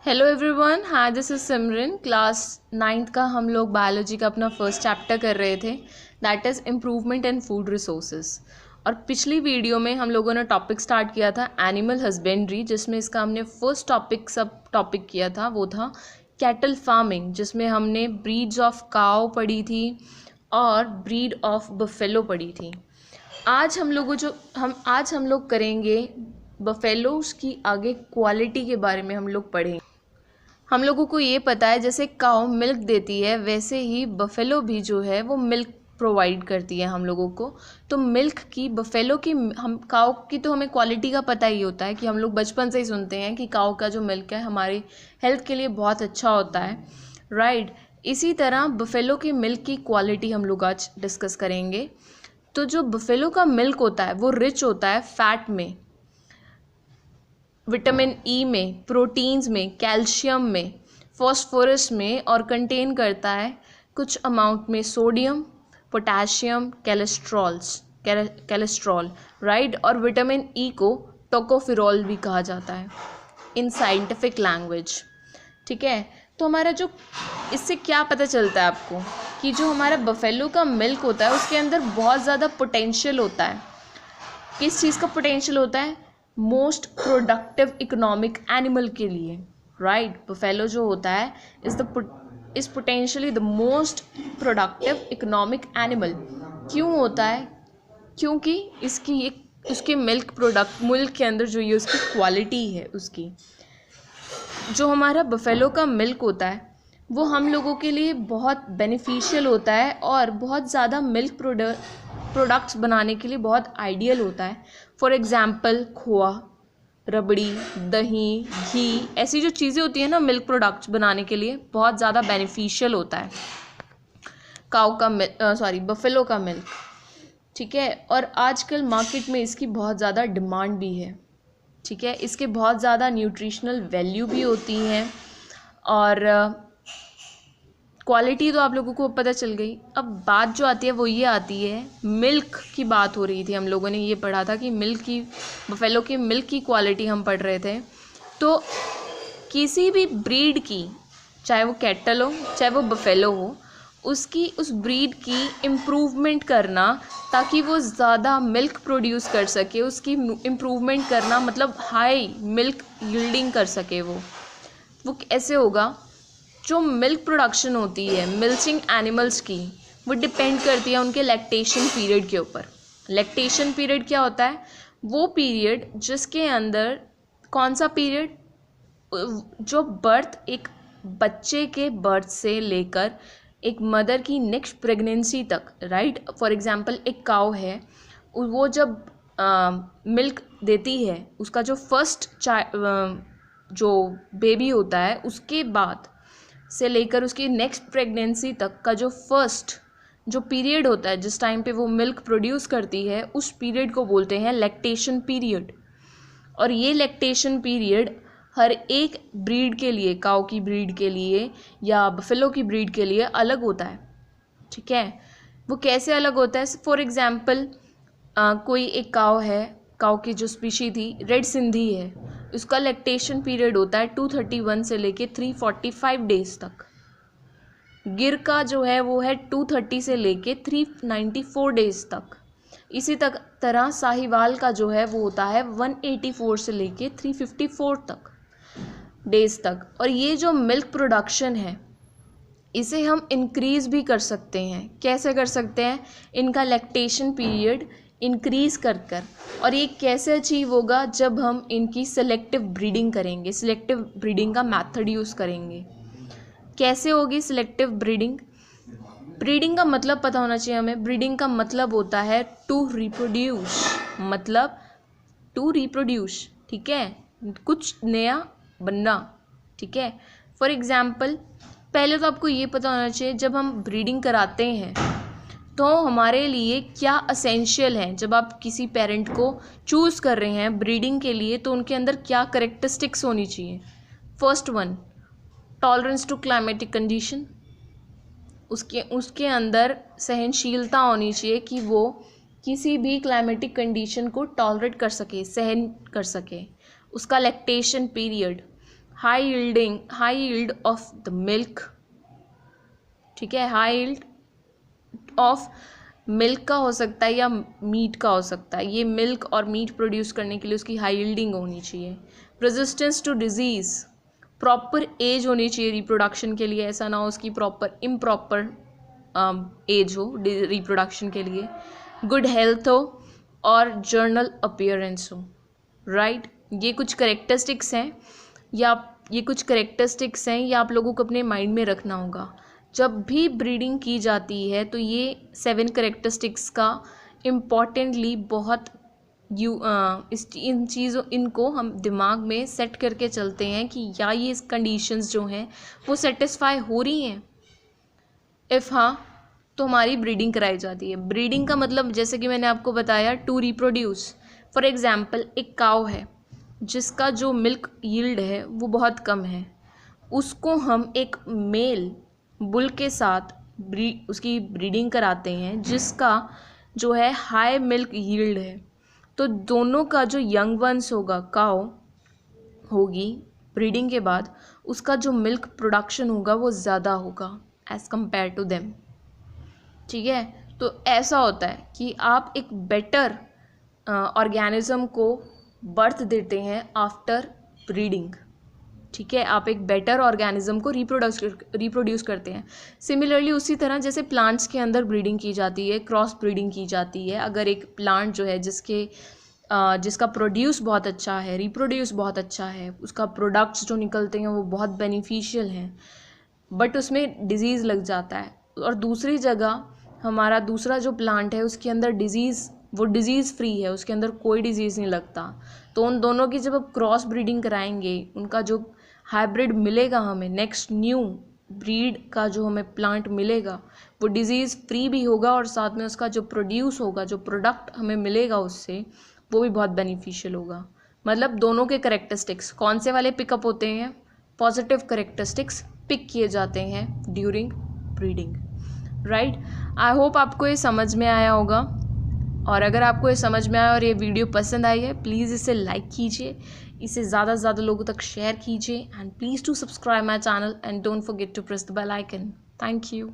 Hello everyone, हाँ this is Simran. Class 9th का हम लोग बायोलॉजी का अपना फर्स्ट चैप्टर कर रहे थे, that is improvement in food resources. और पिछली वीडियो में हम लोगों ने टॉपिक स्टार्ट किया था एनिमल हस्बेंड्री, जिसमें इसका हमने फर्स्ट टॉपिक किया था वो था कैटल फार्मिंग, जिसमें हमने ब्रीड्स ऑफ काऊ पढ़ी थी और ब्रीड ऑफ बफेलो पढ़ी थी। आज हम लोग करेंगे बफेलोज की आगे क्वालिटी के बारे में हम लोग पढ़ेंगे। हम लोगों को ये पता है जैसे काऊ मिल्क देती है वैसे ही बफेलो भी जो है वो मिल्क प्रोवाइड करती है हम लोगों को। तो मिल्क की बफेलो की हम काऊ की तो हमें क्वालिटी का पता ही होता है कि हम लोग बचपन से ही सुनते हैं कि काऊ का जो मिल्क है हमारी हेल्थ के लिए बहुत अच्छा होता है, राइट। इसी तरह बफेलो की मिल्क की क्वालिटी हम लोग आज डिस्कस करेंगे। तो जो बफेलो का मिल्क होता है वो रिच होता है फैट में, विटामिन ई में, प्रोटीन्स में, कैल्शियम में, फॉस्फोरस में, और कंटेन करता है कुछ अमाउंट में सोडियम, पोटेशियम, कैलेस्ट्रॉल, राइट। और विटामिन ई को टोकोफेरोल भी कहा जाता है इन साइंटिफिक लैंग्वेज, ठीक है। तो हमारा जो इससे क्या पता चलता है आपको कि जो हमारा बफेलो का मिल्क होता है उसके अंदर बहुत ज़्यादा पोटेंशियल होता है। किस चीज़ का पोटेंशियल होता है? मोस्ट प्रोडक्टिव इकोनॉमिक एनिमल के लिए, राइट। बफेलो जो होता है is potentially the most productive economic animal. क्यों होता है? क्योंकि उसके मिल्क के अंदर जो ये उसकी क्वालिटी है, उसकी जो हमारा बफेलो का मिल्क होता है वो हम लोगों के लिए बहुत बेनिफिशियल होता है और बहुत ज़्यादा मिल्क प्रोडक्ट्स बनाने के लिए बहुत आइडियल होता है। फॉर एग्ज़ाम्पल खोआ, रबड़ी, दही, घी, ऐसी जो चीज़ें होती हैं ना मिल्क प्रोडक्ट्स बनाने के लिए बहुत ज़्यादा बेनिफिशियल होता है बफेलो का मिल्क, ठीक है। और आजकल मार्केट में इसकी बहुत ज़्यादा डिमांड भी है, ठीक है। इसके बहुत ज़्यादा न्यूट्रिशनल वैल्यू भी होती हैं और क्वालिटी तो आप लोगों को पता चल गई। अब बात जो आती है वो ये आती है, मिल्क की बात हो रही थी, हम लोगों ने ये पढ़ा था कि बफेलो की मिल्क की क्वालिटी हम पढ़ रहे थे। तो किसी भी ब्रीड की, चाहे वो कैटल हो चाहे वो बफेलो हो, उस ब्रीड की इम्प्रूवमेंट करना ताकि वो ज़्यादा मिल्क प्रोड्यूस कर सके, उसकी इम्प्रूवमेंट करना मतलब हाई मिल्क यील्डिंग कर सके। वो कैसे होगा? जो मिल्क प्रोडक्शन होती है मिल्चिंग एनिमल्स की, वो डिपेंड करती है उनके लैक्टेशन पीरियड के ऊपर। लैक्टेशन पीरियड क्या होता है? वो पीरियड जिसके अंदर, कौन सा पीरियड? जो एक बच्चे के बर्थ से लेकर एक मदर की नेक्स्ट प्रेगनेंसी तक, राइट। फॉर एग्जांपल एक काऊ है, वो जब मिल्क देती है, उसका जो फर्स्ट जो बेबी होता है उसके बाद से लेकर उसकी नेक्स्ट प्रेगनेंसी तक का जो पीरियड होता है, जिस टाइम पे वो मिल्क प्रोड्यूस करती है, उस पीरियड को बोलते हैं लैक्टेशन पीरियड। और ये लैक्टेशन पीरियड हर एक ब्रीड के लिए, काऊ की ब्रीड के लिए या बफेलो की ब्रीड के लिए अलग होता है, ठीक है। वो कैसे अलग होता है? फॉर एग्जाम्पल कोई एक काऊ है, काऊ की जो स्पीशी थी रेड सिंधी है, उसका लैक्टेशन पीरियड होता है 231 से लेके 345 डेज तक। गिर का जो है वो है 230 से लेके 394 डेज तक। इसी तरह साहिवाल का जो है वो होता है 184 से लेके 354 तक डेज तक। और ये जो मिल्क प्रोडक्शन है इसे हम इंक्रीज़ भी कर सकते हैं। कैसे कर सकते हैं? इनका लैक्टेशन पीरियड इंक्रीज़ कर और ये कैसे अचीव होगा? जब हम इनकी सेलेक्टिव ब्रीडिंग करेंगे, सेलेक्टिव ब्रीडिंग का मेथड यूज़ करेंगे। कैसे होगी सेलेक्टिव ब्रीडिंग? ब्रीडिंग का मतलब पता होना चाहिए हमें। ब्रीडिंग का मतलब होता है टू रिप्रोड्यूस, ठीक है, कुछ नया बनना, ठीक है। फॉर एग्जाम्पल पहले तो आपको ये पता होना चाहिए जब हम ब्रीडिंग कराते हैं तो हमारे लिए क्या असेंशियल है। जब आप किसी पेरेंट को चूज़ कर रहे हैं ब्रीडिंग के लिए तो उनके अंदर क्या करेक्टरिस्टिक्स होनी चाहिए? First one, tolerance to climatic condition. उसके अंदर सहनशीलता होनी चाहिए कि वो किसी भी क्लाइमेटिक कंडीशन को टॉलरेट कर सके, सहन कर सके। उसका lactation period, high yield of the milk, ठीक है, हाई यील्ड ऑफ मिल्क का हो सकता है या मीट का हो सकता है। ये मिल्क और मीट प्रोड्यूस करने के लिए उसकी हाई यील्डिंग होनी चाहिए। Resistance to disease, proper age होनी चाहिए रिप्रोडक्शन के लिए, ऐसा ना हो उसकी प्रॉपर इम्प्रॉपर एज हो रिप्रोडक्शन के लिए। गुड हेल्थ हो और जर्नल अपीयरेंस हो, राइट। ये कुछ करेक्टरिस्टिक्स हैं ये आप लोगों को अपने माइंड में रखना होगा। जब भी ब्रीडिंग की जाती है तो ये 7 करेक्टरिस्टिक्स का इम्पॉर्टेंटली बहुत इनको हम दिमाग में सेट करके चलते हैं कि या ये कंडीशंस जो हैं वो सेटिस्फाई हो रही हैं। इफ़ हाँ तो हमारी ब्रीडिंग कराई जाती है। ब्रीडिंग का मतलब जैसे कि मैंने आपको बताया, टू रिप्रोड्यूस। फॉर एग्जांपल, एक काव है जिसका जो मिल्क यील्ड है वो बहुत कम है, उसको हम एक मेल बुल के साथ उसकी ब्रीडिंग कराते हैं जिसका जो है हाई मिल्क यील्ड है, तो दोनों का जो यंग वंस होगा, काव होगी, ब्रीडिंग के बाद उसका जो मिल्क प्रोडक्शन होगा वो ज़्यादा होगा एज़ कम्पेयर टू देम, ठीक है। तो ऐसा होता है कि आप एक बेटर ऑर्गेनिज्म को बर्थ देते हैं आफ्टर ब्रीडिंग, ठीक है। आप एक बेटर ऑर्गेनिज्म को रिप्रोड्यूस करते हैं। सिमिलरली उसी तरह जैसे प्लांट्स के अंदर ब्रीडिंग की जाती है, क्रॉस ब्रीडिंग की जाती है। अगर एक प्लांट जो है जिसका प्रोड्यूस बहुत अच्छा है, रिप्रोड्यूस बहुत अच्छा है, उसका प्रोडक्ट्स जो निकलते हैं वो बहुत बेनिफिशियल हैं, बट उसमें डिज़ीज़ लग जाता है, और दूसरी जगह हमारा दूसरा जो प्लांट है उसके अंदर वो डिज़ीज़ फ्री है, उसके अंदर कोई डिज़ीज़ नहीं लगता, तो उन दोनों की जब आप क्रॉस ब्रीडिंग कराएंगे, उनका जो हाइब्रिड मिलेगा हमें, नेक्स्ट न्यू ब्रीड का जो हमें प्लांट मिलेगा वो डिज़ीज़ फ्री भी होगा, और साथ में उसका जो प्रोड्यूस होगा, जो प्रोडक्ट हमें मिलेगा उससे, वो भी बहुत बेनिफिशियल होगा। मतलब दोनों के करेक्टरिस्टिक्स कौन से वाले पिकअप होते हैं? पॉजिटिव करेक्टरिस्टिक्स पिक किए जाते हैं during breeding, right. I hope आपको ये समझ में आया होगा, और अगर आपको ये समझ में आया और ये वीडियो पसंद आई है, प्लीज़ इसे लाइक कीजिए, इसे ज़्यादा से ज़्यादा लोगों तक शेयर कीजिए, and please to subscribe my channel and don't forget to press the bell icon. Thank you.